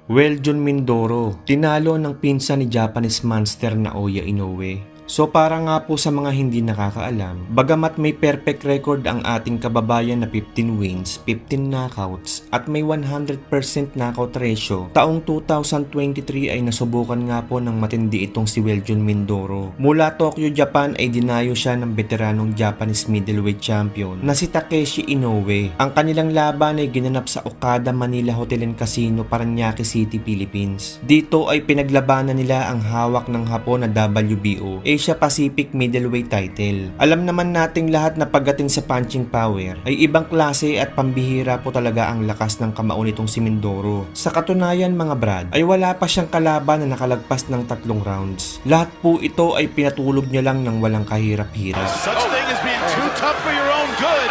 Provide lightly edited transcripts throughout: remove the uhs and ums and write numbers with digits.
Weljon Mindoro, tinalo ng pinsan ni Japanese monster na Inoue. So para nga po sa mga hindi nakakaalam, bagamat may perfect record ang ating kababayan na 15 wins, 15 knockouts at may 100% knockout ratio, taong 2023 ay nasubukan nga po ng matindi itong si Weljon Mindoro. Mula Tokyo, Japan ay dinayo siya ng veteranong Japanese middleweight champion na si Takeshi Inoue. Ang kanilang laban ay ginanap sa Okada Manila Hotel and Casino, Paranaque City, Philippines. Dito ay pinaglabanan nila ang hawak ng Hapon na WBO Asia Pacific middleweight title. Alam naman nating lahat na pagdating sa punching power ay ibang klase at pambihira po talaga ang lakas ng kamao nitong si Mindoro. Sa katunayan mga brad, ay wala pa siyang kalaban na nakalagpas ng 3 rounds. Lahat po ito ay pinatulog niya lang ng walang kahirap-hirap. Such thing as being too tough for your own good.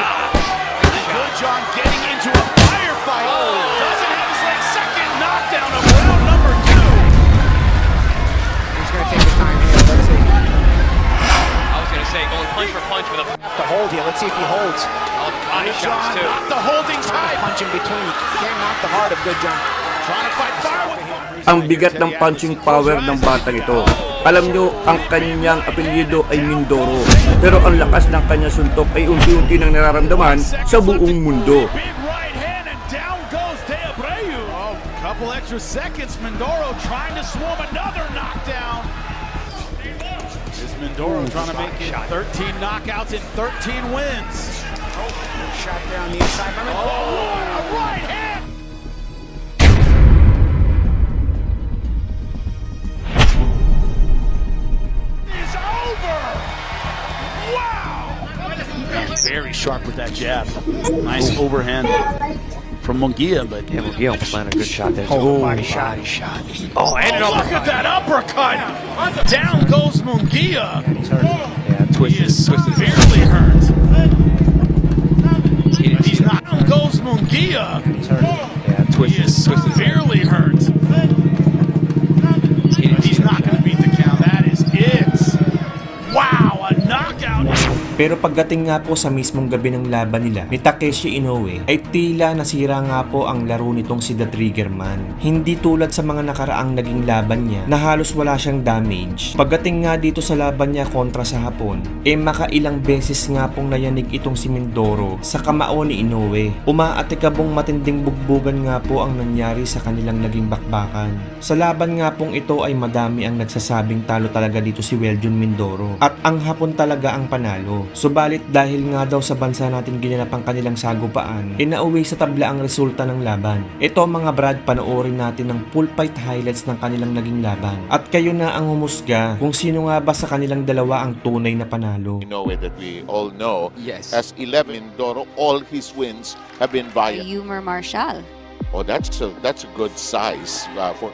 Weljon getting into a firefight. Doesn't have his like second knockdown of round number 2. He's going to take his time here. Let's see. I was going to say, going punch for punch with a... Have to hold here. Let's see if he holds. Oh, body shots too. The holding time. Punch in between. Can't knock the heart of Good John. Trying to fight fire with him. Ang bigat ng punching power ng batang ito. Alam nyo, ang kanyang apelyido ay Mindoro. Pero ang lakas ng kanyang suntok ay unti-unti nang nararamdaman sa buong mundo. Big right hand and down goes De Abreu. Oh, couple extra seconds. Mindoro trying to swarm another knockdown. Is Mindoro trying to make it 13 knockouts in 13 wins. Oh, shot there on the inside. Oh, a right hand. Is over. Wow. Very sharp with that jab. Nice overhand from Mungia, but Yeah, Mungia almost landed a good shot there. Oh, body shot. Oh, and an look at uppercut. that uppercut. Down goes Mungia. He's hurt. Yeah, He twisted. is severely hurt. He's not. Down goes Mungia. He's hurt. Yeah, He twisted. is severely hurt. He's not going to beat the count. That is it. Wow, a knockout. Pero pagdating nga po sa mismong gabi ng laban nila ni Takeshi Inoue ay tila nasira nga po ang laro nitong si The Trigger Man. Hindi tulad sa mga nakaraang naging laban niya na halos wala siyang damage. Pagdating nga dito sa laban niya kontra sa Hapon, makailang beses nga pong nayanig itong si Mindoro sa kamao ni Inoue. Umaatikabong matinding bugbugan nga po ang nangyari sa kanilang naging bakbakan. Sa laban nga pong ito ay madami ang nagsasabing talo talaga dito si Weljon Mindoro at ang Hapon talaga ang panalo. Subalit dahil nga daw sa bansa natin ginanap ang kanilang sagupaan, inauwi sa tabla ang resulta ng laban. Ito mga brad, panoorin natin ang full fight highlights ng kanilang naging laban. At kayo na ang humusga kung sino nga ba sa kanilang dalawa ang tunay na panalo. Inoue that we all know Yes. as 11 Mindoro, all his wins have been via. Humor Marshall. Oh, that's a good size for.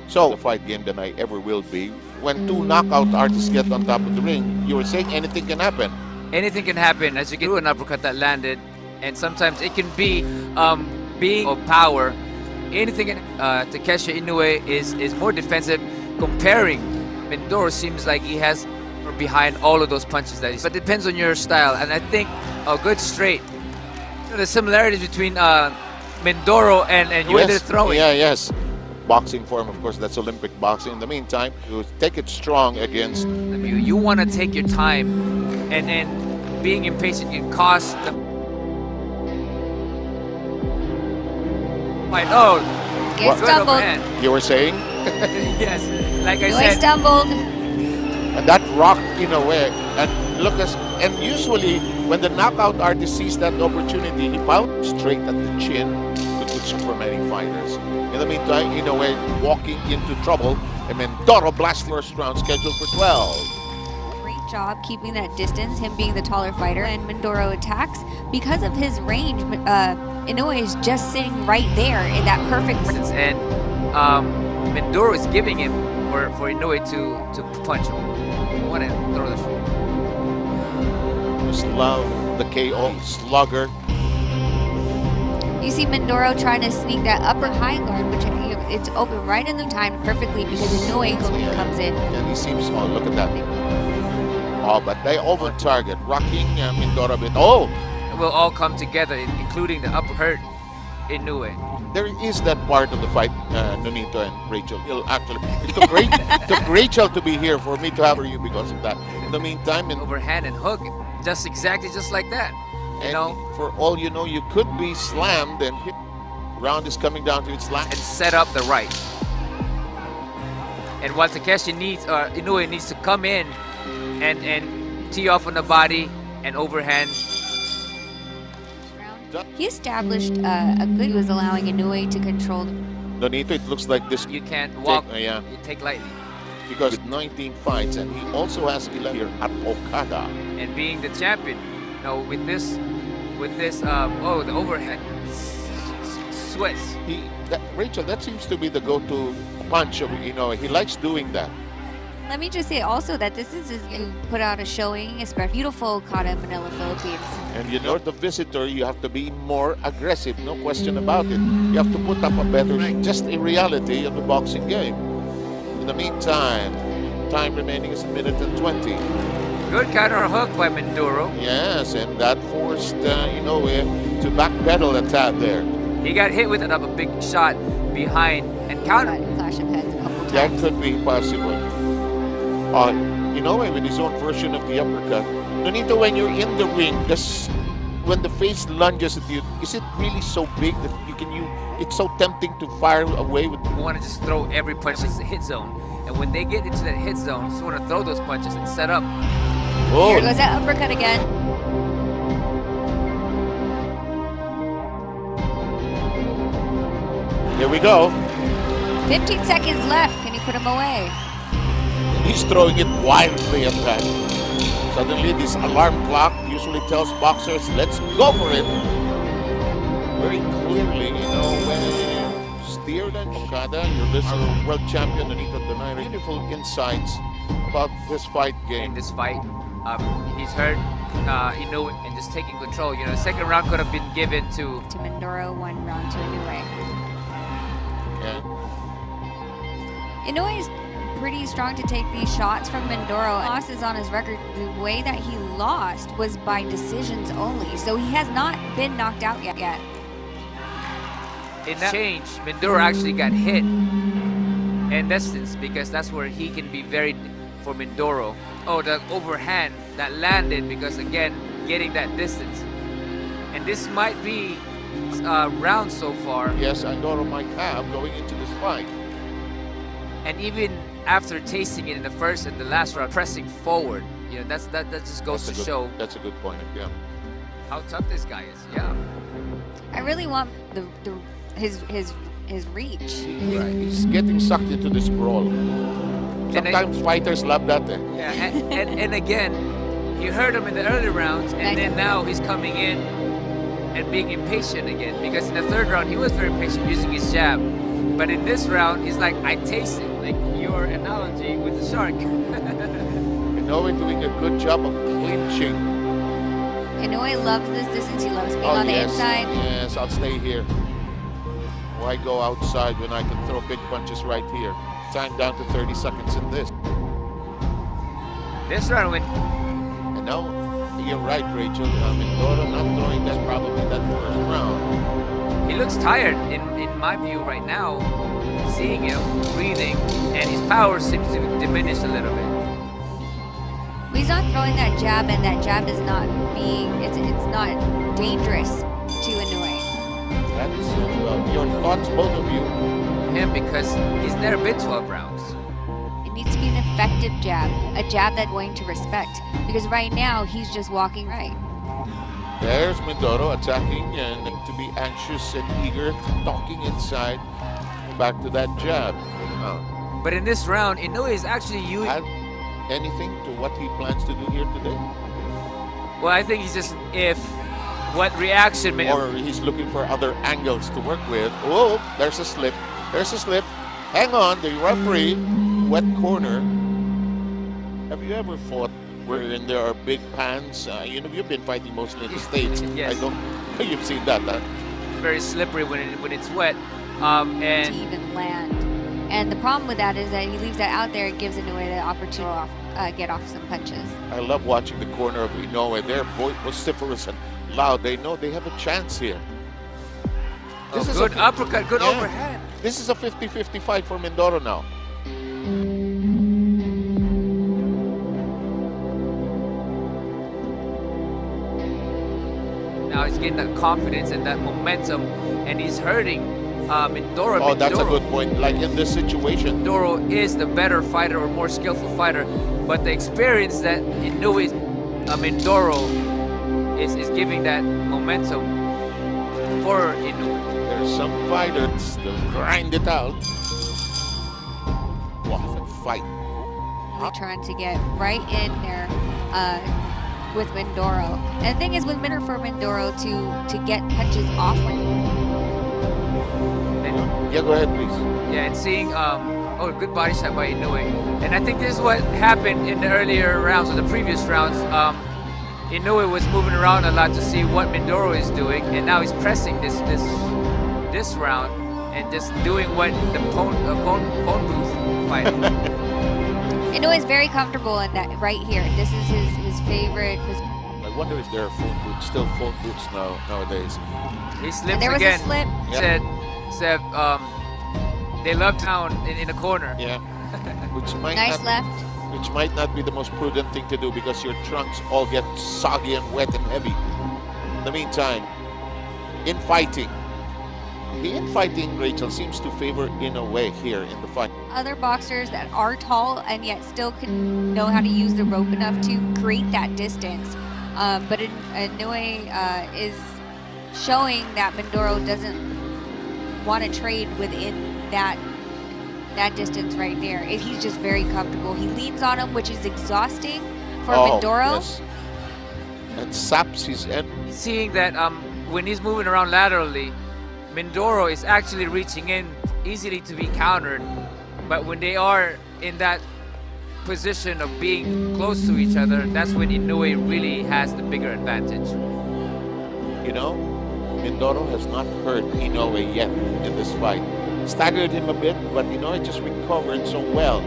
So the fight game than I ever will be. When 2 knockout artists get on top of the ring, you were saying anything can happen. Anything can happen as you get through an uppercut that landed, and sometimes it can be being of power. Anything can, Takeshi Inoue is more defensive. Comparing, Mindoro seems like he has behind all of those punches that he's, but depends on your style. And I think a good straight. The similarities between Mindoro and you ended throwing. Yeah, yes. Boxing form, of course, that's Olympic boxing. In the meantime, you take it strong against. You want to take your time, and then being impatient can cost the fight. Oh, You What? good stumbled. overhand. You were saying, Yes, like I Inoue said. stumbled. and that rocked Inoue. And look, and usually when the knockout artist sees that opportunity, he pounds straight at the chin. Good for many fighters. In the meantime, Inoue walking into trouble, and Mindoro blasting first round scheduled for 12. Great job keeping that distance, him being the taller fighter. And Mindoro attacks. Because of his range, Inoue is just sitting right there in that perfect range. And Mindoro is giving him for Inoue to punch him. You want to throw the shoulder. Just love the KO slugger. You see Mindoro trying to sneak that upper high guard, which it's open right in the time perfectly because Inoue comes in. And he seems, oh, look at that. Oh, but they over target, rocking Mindoro a bit. Oh, will all come together, including the upper hurt Inoue. There is that part of the fight, Nonito and Rachel. It took Rachel to be here for me to have you because of that. In the meantime, Overhand and hook, just like that. You know, for all you know, you could be slammed and hit. Round is coming down to its last. and set up the right. And what Inoue needs to come in and tee off on the body and overhand. He established a good. He was allowing Inoue to control. Nonito, it looks like this You can't walk, yeah, you take lightly. because with 19 fights, and he also has 11 here at Okada. And being the champion, you know, with this, the overhead sweats. Rachel, that seems to be the go-to punch of Inoue. He likes doing that. Let me just say also that this is you put out a showing, especially beautiful Okada, Manila, Philippines. And you know, the visitor, you have to be more aggressive, no question about it. You have to put up a better, just a reality of the boxing game. In the meantime, time remaining is a minute and 20. Good counter hook by Mindoro. Yes, and that forced Inoue to backpedal a tad there. He got hit with a big shot behind and counter. Clash of heads a couple That times. could be possible. Inoue with his own version of the uppercut. Nonito, when you're in the ring, when the face lunges at you, is it really so big that it's so tempting to fire away with? You want to just throw every punch into the hit zone. And when they get into that hit zone, you just want to throw those punches and set up. Here goes that uppercut again. Here we go. 15 seconds left. Can you put him away? He's throwing it wildly at that. Suddenly, this alarm clock usually tells boxers, let's go for it. Very clearly, when steered and Okada, your listener, world champion, Nonito Donaire, beautiful insights about this fight In game. this fight, he's hurt Inoue and just taking control. The second round could have been given to Mindoro, 1 round to Inoue. And Inoue is pretty strong to take these shots from Mindoro. Losses on his record. The way that he lost was by decisions only, so he has not been knocked out yet. in that change. Mindoro actually got hit in distance because that's where he can be very for Mindoro. Oh, the overhand that landed because again getting that distance, and this might be round so far. yes, Mindoro might have going into this fight. And even after tasting it in the first and the last round, pressing forward, that just goes to show That's a good point, yeah. how tough this guy is. Yeah. I really want his reach. He's getting sucked into this brawl. Sometimes fighters love that. Yeah, and again, you heard him in the early rounds, and then now he's coming in and being impatient again, because in the third round he was very patient using his jab, but in this round he's like, I taste it, like your analogy with the shark. Inoue doing a good job of clinching. Inoue loves this distance. He loves being on the inside. Yes, I'll stay here. Why go outside when I can throw big punches right here? Time down to 30 seconds in this. This round went. And now, you're right, Rachel. Mindoro not throwing that first round. He looks tired in my view right now, seeing him breathing, and his power seems to diminish a little bit. He's not throwing that jab, and that jab is not it's not dangerous to Inoue. That's your thoughts, both of you. Him, because he's never been 12 rounds. It needs to be an effective jab, a jab that's going to respect. Because right now he's just walking right. There's Mindoro attacking and to be anxious and eager, talking inside. Back to that jab. But in this round, Inoue is actually using. Add anything to what he plans to do here today? Well, I think he's just what reaction may. Or he's looking for other angles to work with. Oh, there's a slip. There's a slip. Hang on, the referee, wet corner. Have you ever fought wherein there are big pans? You've been fighting mostly in the States. Yes. You've seen that, huh? Very slippery when it's wet. To even land. And the problem with that is that he leaves that out there. It gives Inoue the opportunity to get off some punches. I love watching the corner of Inoue. They're vociferous and loud. They know they have a chance here. Oh, This is good a- uppercut, good Yeah. overhand. This is a 50-50 fight for Mindoro now. Now he's getting that confidence and that momentum, and he's hurting Mindoro. Oh, that's a Mindoro- good point. Like in this situation, Mindoro is the better fighter or more skillful fighter, but the experience that Inoue Mindoro is giving that momentum for Inoue. there's some fighters still grind it out. Wow, fight. Really trying to get right in there with Mindoro. And the thing is with Mindoro to get punches off when And, Yeah, go ahead, please. yeah, and seeing oh, good body shot by Inoue. And I think this is what happened in the earlier rounds or the previous rounds. Inoue was moving around a lot to see what Mindoro is doing, and now he's pressing this round and just doing what the phone booth fight. Inoue is very comfortable in that right here. This is his favorite. I wonder if there are still phone booths nowadays. He slips And there was again. a slip. Said they love town in the corner. Yeah, which might Nice not, left. which might not be the most prudent thing to do because your trunks all get soggy and wet and heavy. In the meantime, infighting. The infighting, Rachel, seems to favor Inoue here in the fight. Other boxers that are tall and yet still can know how to use the rope enough to create that distance. But Inoue is showing that Mindoro doesn't want to trade within that distance right there. He's just very comfortable. He leans on him, which is exhausting for Mindoro. Yes. And saps his end. Seeing that when he's moving around laterally, Mindoro is actually reaching in easily to be countered. But when they are in that position of being close to each other, that's when Inoue really has the bigger advantage. You know, Mindoro has not hurt Inoue yet in this fight. Staggered him a bit, but Inoue just recovered so well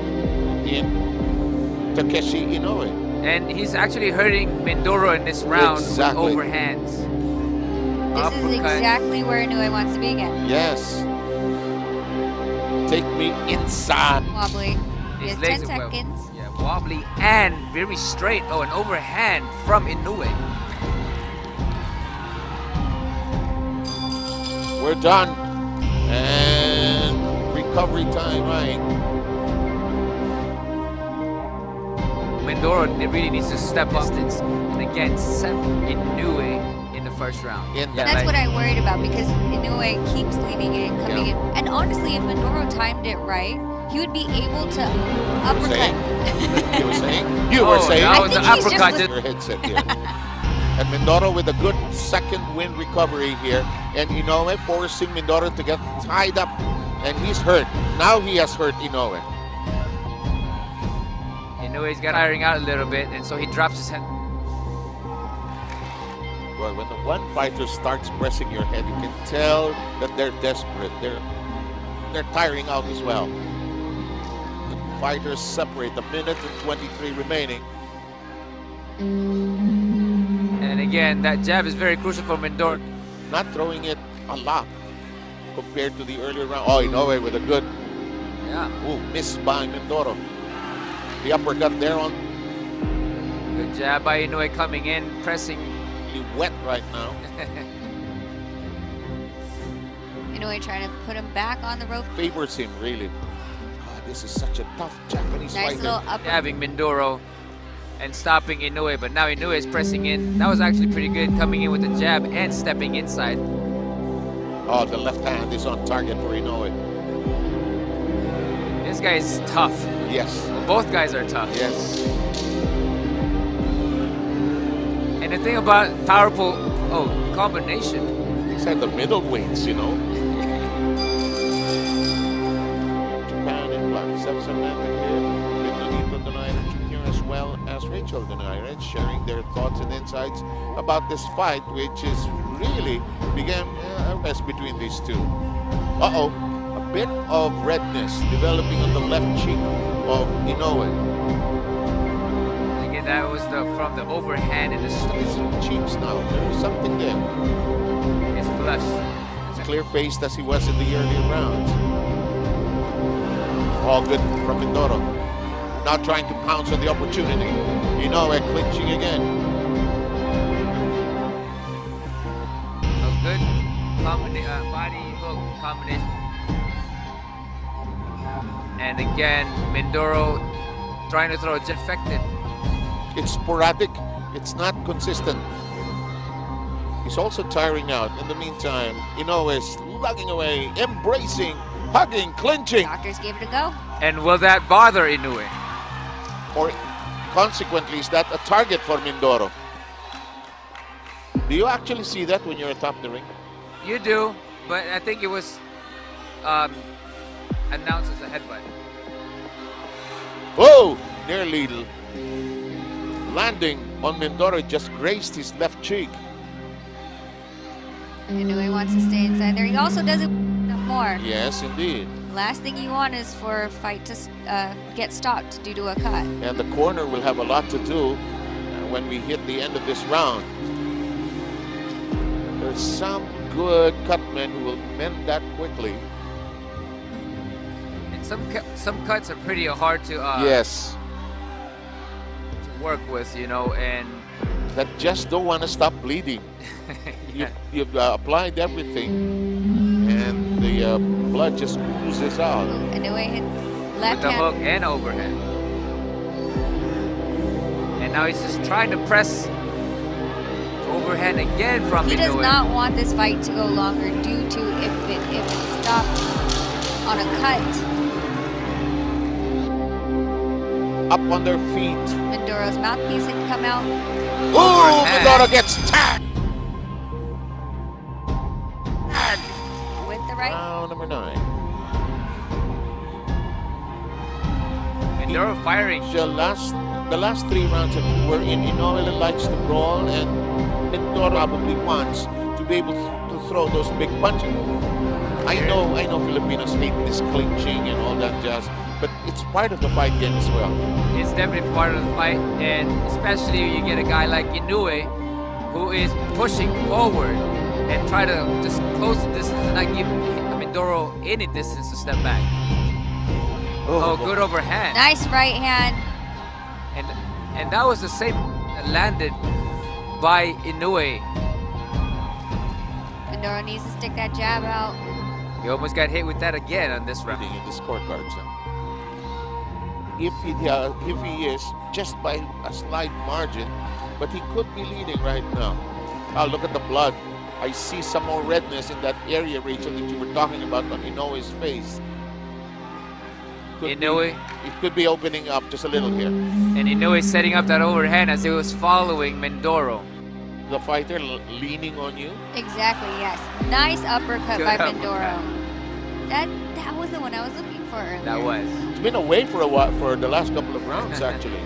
in Takeshi Inoue. And he's actually hurting Mindoro in this round Exactly. with overhands. This is exactly where Inoue wants to be again. Yes. Take me inside. Wobbly. He His has 10 legs are seconds. wobbly and very straight. Oh, an overhand from Inoue. We're done. And recovery time, right? Mindoro really needs to step up distance and again set Inoue in the first round. In That's what I worried about because Inoue keeps leaning in, coming in. And honestly, if Mindoro timed it right, he would be able to uppercut. You were saying? You were saying? That was I an think he's just uppercut. Your headset here. And Mindoro with a good second win recovery here. And Inoue forcing Mindoro to get tied up. And he's hurt. Now he has hurt Inoue. Inoue's got tiring out a little bit, and so he drops his head. Well, when the one fighter starts pressing your head, you can tell that they're desperate. They're tiring out as well. The fighters separate. A minute and 23 remaining. And again, that jab is very crucial for Mindoro. Not throwing it a lot compared to the earlier round. Oh, Inoue with a good miss by Mindoro. The uppercut there on. Good jab by Inoue coming in, pressing. Wet right now. Inoue trying to put him back on the rope. Favors him, really. Oh, this is such a tough Japanese Nice fighter. little upper. Jabbing Mindoro and stopping Inoue, but now Inoue is pressing in. That was actually pretty good, coming in with the jab and stepping inside. Oh, the left hand is on target for Inoue. This guy is tough. Yes. Well, both guys are tough. Yes. And the thing about powerful combination. These are the middleweights, you know. Japan in black. Steph Samantha here. With Nonito Donaire Jr. as well as Rachel Donaire sharing their thoughts and insights about this fight, which is really began a mess between these two. Uh-oh. A bit of redness developing on the left cheek of Inoue. Again, And that was from the overhand and the His cheeks now, there's something there. It's flush. Clear-faced as he was in the earlier rounds. All good from Mindoro. Now trying to pounce on the opportunity. Inoue clinching again. A good body hook combination. And again, Mindoro trying to throw defected. It's sporadic. It's not consistent. He's also tiring out. In the meantime, Inoue is slugging away, embracing, hugging, clinching. Doctors gave it a go. And will that bother Inoue? Or consequently, is that a target for Mindoro? Do you actually see that when you're atop the ring? You do, but I think it was announced as a headbutt. Oh, nearly landing on Mindoro, just grazed his left cheek. Inoue wants to stay inside there. He also does it more. Yes, indeed. Last thing you want is for a fight to get stopped due to a cut. And the corner will have a lot to do when we hit the end of this round. There's some good cutmen who will mend that quickly. And some cuts are pretty hard to Yes, to work with, you know, and that just don't want to stop bleeding. yeah. You've applied everything, and the blood just oozes out. Inoue hit With left the hook hand. and overhead. And now he's just trying to press overhand again from He does Inoue. not want this fight to go longer due to if it stops on a cut. Up on their feet. Mindoro's mouthpiece had come out. Ooh, Overhand. Mindoro gets tagged. With the right. Round number 9. Mindoro firing. The last 3 rounds were in Inoue likes to brawl, and Mindoro probably wants to be able to throw those big punches. I know Filipinos hate this clinching and all that jazz, but it's part of the fight game as well. It's definitely part of the fight, and especially you get a guy like Inoue who is pushing forward and try to just close the distance and not give Mindoro any distance to step back. Oh, good overhand. Nice right hand. And that was the same that landed by Inoue. Mindoro needs to stick that jab out. He almost got hit with that again on this round. In the scorecards. If he is just by a slight margin, but he could be leading right now. Oh, look at the blood. I see some more redness in that area, Rachel, that you were talking about on Inoue's face. Inoue. It could be opening up just a little here. And Inoue setting up that overhand as he was following Mindoro. The fighter leaning on you. Exactly, yes. Nice uppercut Good by uppercut. Mindoro. That was the one I was looking for earlier. That was. It's been away for a while, for the last couple of rounds, actually.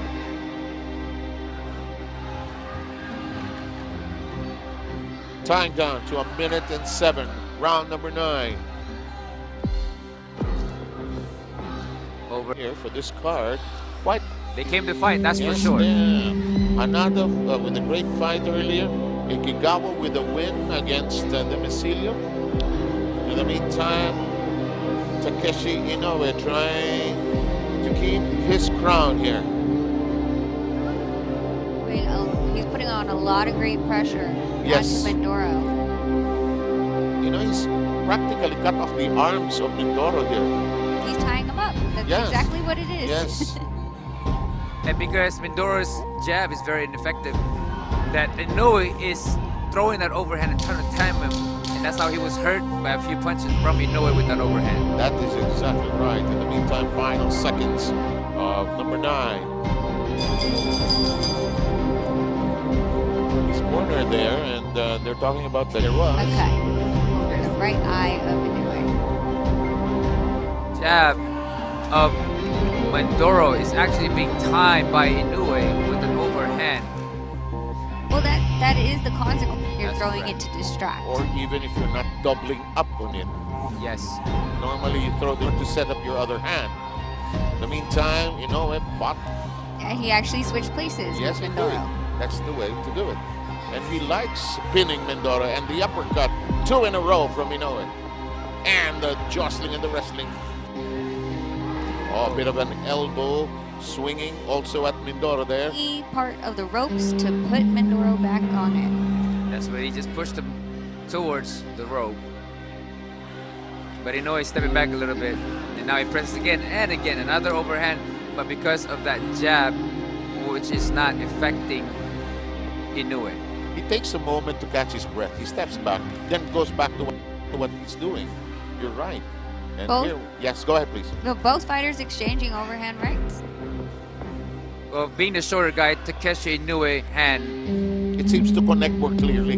Tying down to 1:07, round number 9. Over. Here for this card, quite They came to fight, that's for yes, sure. Another with a great fight earlier. Ikigawa with a win against Domicilio. In the meantime, Takeshi Inoue trying to keep his crown here. He's putting on a lot of great pressure. Yes. On Mindoro. You know, he's practically cut off the arms of Mindoro here. He's tying him up. That's Yes. exactly what it is. Yes. And because Mindoro's jab is very ineffective, that Inoue is throwing that overhand and trying to time him. And that's how he was hurt by a few punches from Inoue with that overhand. That is exactly right. In the meantime, final seconds of number 9. He's cornered there, and they're talking about that there was. Okay. Over the right eye of Inoue. Jab of Mindoro is actually being timed by Inoue with an overhand. Well, that is the consequence. You're That's throwing correct. it to distract. Or even if you're not doubling up on it. Yes. Normally you throw them to set up your other hand. In the meantime, Inoue He actually switched places Yes, he with did. Mindoro. That's the way to do it. And he likes pinning Mindoro, and the uppercut, 2 in a row from Inoue. And the jostling and the wrestling. Oh, a bit of an elbow swinging also at Mindoro there. Key part of the ropes to put Mindoro back on it. That's where he just pushed him towards the rope. But Inoue stepping back a little bit. And now he presses again and again. Another overhand. But because of that jab, which is not affecting Inoue. He takes a moment to catch his breath. He steps back, then goes back to what he's doing. You're right. And Both? here, yes, go ahead, please. Both fighters exchanging overhand rights. Well, being the shorter guy, Takeshi Inoue hand. It seems to connect more clearly.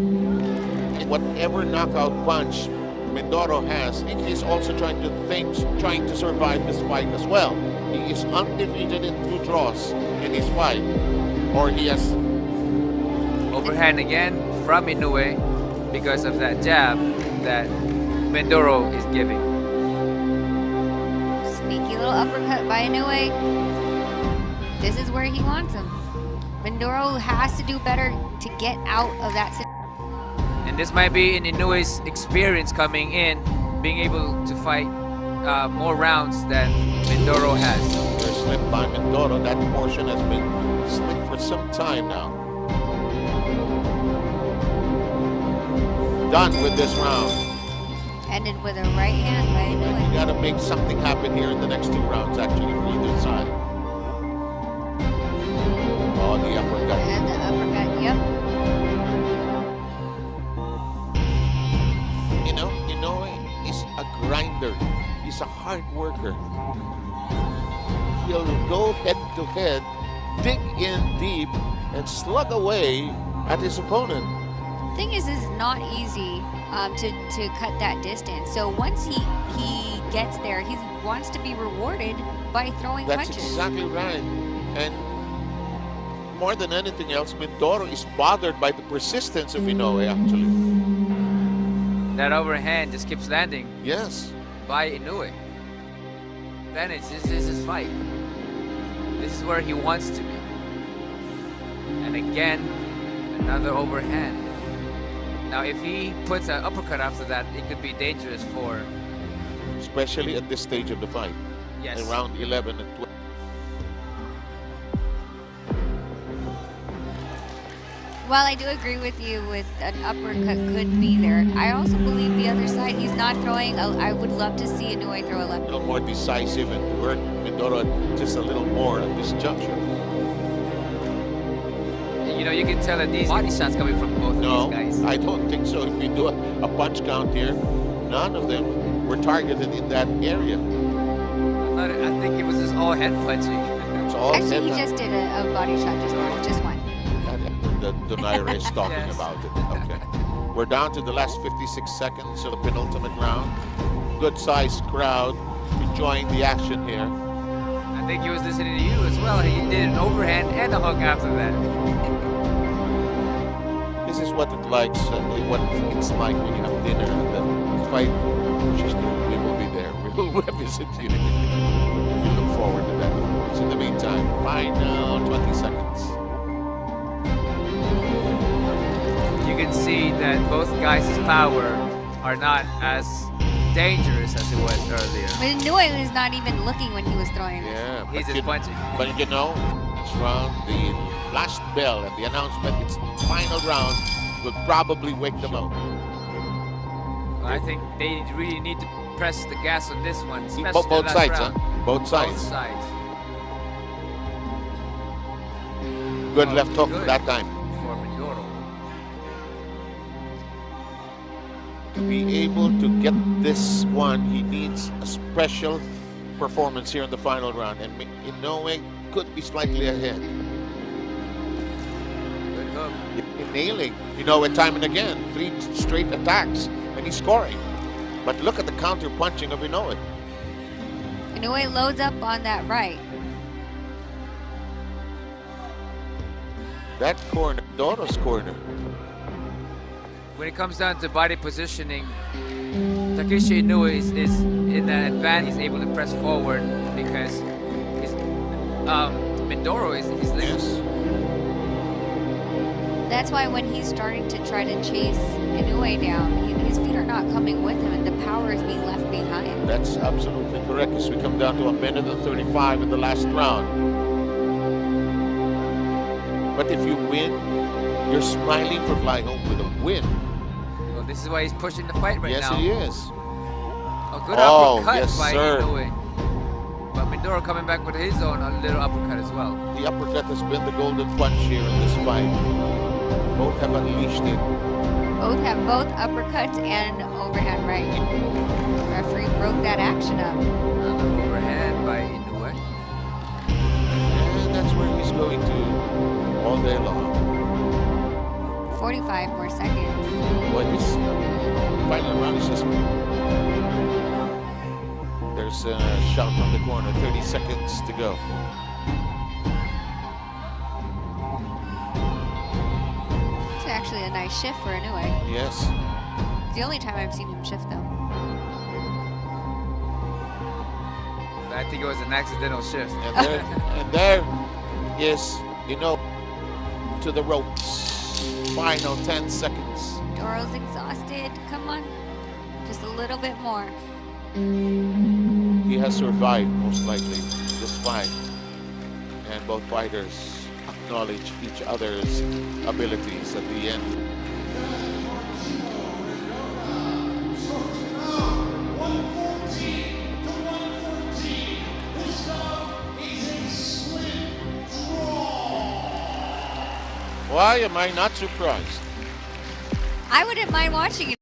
Whatever knockout punch Mindoro has, he's also trying to survive this fight as well. He is undefeated in 2 draws in his fight. Or he has... Overhand again from Inoue because of that jab that Mindoro is giving. Sneaky little uppercut by Inoue. This is where he wants him. Mindoro has to do better to get out of that situation. And this might be in Inoue's experience coming in, being able to fight more rounds than Mindoro has. They're slipped by Mindoro. That portion has been slipped for some time now. Done with this round. Ended with a right hand by Inoue. You gotta make something happen here in the next 2 rounds, actually, for either side. Oh, the uppercut. And the uppercut, yep. You know, Inoue is a grinder. He's a hard worker. He'll go head to head, dig in deep, and slug away at his opponent. Thing is, it's not easy to cut that distance. So once he gets there, he wants to be rewarded by throwing That's punches. exactly right. And more than anything else, Mindoro is bothered by the persistence of Inoue, actually. That overhand just keeps landing Yes. by Inoue. Then this is his fight. This is where he wants to be. And again, another overhand. Now, if he puts an uppercut after that, it could be dangerous for... Especially at this stage of the fight. Yes. In round 11 and 12. While I do agree with you with an uppercut could be there, I also believe the other side, he's not throwing, I would love to see Inoue throw a A left. little more decisive and to hurt Mindoro just a little more at this juncture. You know, you can tell that these body shots coming from both No, of these guys. I don't think so. If we do a punch count here, none of them were targeted in that area. I think it was just all head punching. It's all Actually, he head- just did a body shot just now, just one. The Donaire is talking Yes. about it. Okay. We're down to the last 56 seconds of the penultimate round. Good sized crowd enjoying the action here. I think he was listening to you as well. He did an overhand and a hook after that. This is what it likes, what it's like when you have dinner and the fight. We will be there. We will revisit you. We look forward to that, of course. In the meantime, final 20 seconds. You can see that both guys' power are not as dangerous as it was earlier. But Inoue was not even looking when he was throwing it. Yeah, He's just punching. But you know, this round, the last bell and the announcement, it's final round, will probably wake them up. I think they really need to press the gas on this one, especially Both the last sides, round. huh? Both sides. Both sides. Good Oh, left hook good that time. for Mindoro. To be able to get this one, he needs a special performance here in the final round. And Inoue could be slightly ahead. Good hook. Nailing Inoue time and again. 3 straight attacks, and he's scoring. But look at the counter punching of Inoue. Inoue loads up on that right. That corner, Mindoro's corner. When it comes down to body positioning, Takeshi Inoue is in an advantage. He's able to press forward because Mindoro is Yes. That's why when he's starting to try to chase Inoue down, his feet are not coming with him, and the power is being left behind. That's absolutely correct as we come down to 1:35 in the last round. But if you win, you're smiling for flying home with a win. Well, this is why he's pushing the fight right Yes, now. he is. A good Oh, uppercut yes, by sir. Inoue. But Mindoro coming back with his own a little uppercut as well. The uppercut has been the golden punch here in this fight. Both have unleashed it. Both have both uppercuts and overhand right. The referee broke that action up. Another overhand by Inoue. And that's where he's going to all day long. 45 more seconds. Boy, this final round is just... There's a shot from the corner, 30 seconds to go. It's actually a nice shift for Inoue. Yes. It's the only time I've seen him shift, though. I think it was an accidental shift. And there is, to the ropes. Final 10 seconds. Mindoro's exhausted. Come on. Just a little bit more. He has survived, most likely, this fight. And both fighters acknowledge each other's abilities at the end. Why am I not surprised? I wouldn't mind watching it.